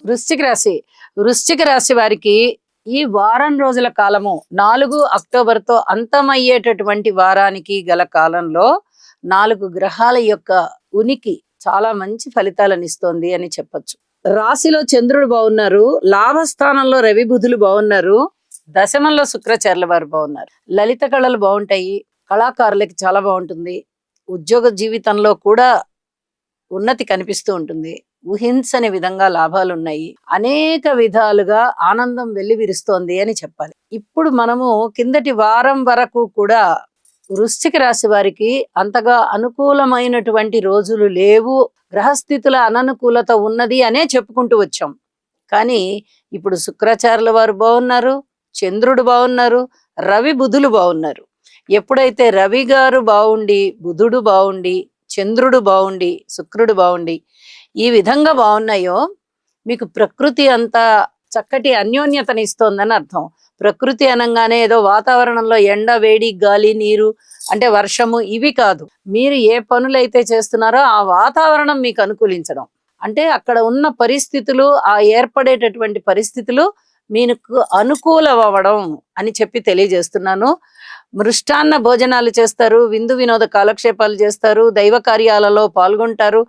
వృశ్చిక రాశి. వృశ్చిక రాశి వారికి ఈ వారం రోజుల కాలము 4 అక్టోబర్తో అంతమయ్యేటటువంటి వారానికి గల కాలంలో 4 గ్రహాల యొక్క ఉనికి చాలా మంచి ఫలితాలను ఇస్తోంది అని చెప్పొచ్చు. రాశిలో చంద్రుడు బాగున్నారు, లాభస్థానంలో రవి బుధులు బాగున్నారు, దశమంలో శుక్రాచార్యుల వారు బాగున్నారు. లలిత కళలు బాగుంటాయి, కళాకారులకి చాలా బాగుంటుంది. ఉద్యోగ జీవితంలో కూడా ఉన్నతి కనిపిస్తూ ఉంటుంది. ఊహించని విధంగా లాభాలు ఉన్నాయి. అనేక విధాలుగా ఆనందం వెల్లివిరుస్తోంది అని చెప్పాలి. ఇప్పుడు మనము కిందటి వారం వరకు కూడా వృశ్చిక రాశి వారికి అంతగా అనుకూలమైనటువంటి రోజులు లేవు, గ్రహస్థితుల అననుకూలత ఉన్నది అనే చెప్పుకుంటూ వచ్చాం. కానీ ఇప్పుడు శుక్రాచార్యుల వారు బాగున్నారు, చంద్రుడు బాగున్నారు, రవి బుధులు బాగున్నారు. ఎప్పుడైతే రవి గారు బాగుండి, బుధుడు బాగుండి, చంద్రుడు బాగుండి, శుక్రుడు బాగుండి ఈ విధంగా బాగున్నాయో మీకు ప్రకృతి అంతా చక్కటి అన్యోన్యతని ఇస్తోందని అర్థం. ప్రకృతి అనగానే ఏదో వాతావరణంలో ఎండ, వేడి, గాలి, నీరు అంటే వర్షము ఇవి కాదు. మీరు ఏ పనులైతే చేస్తున్నారో ఆ వాతావరణం మీకు అనుకూలించడం, అంటే అక్కడ ఉన్న పరిస్థితులు, ఆ ఏర్పడేటటువంటి పరిస్థితులు మీకు అనుకూలం అవ్వడం అని చెప్పి తెలియజేస్తున్నాను. మృష్టాన్న భోజనాలు చేస్తారు, విందు వినోద కాలక్షేపాలు చేస్తారు, దైవ కార్యాలలో పాల్గొంటారు.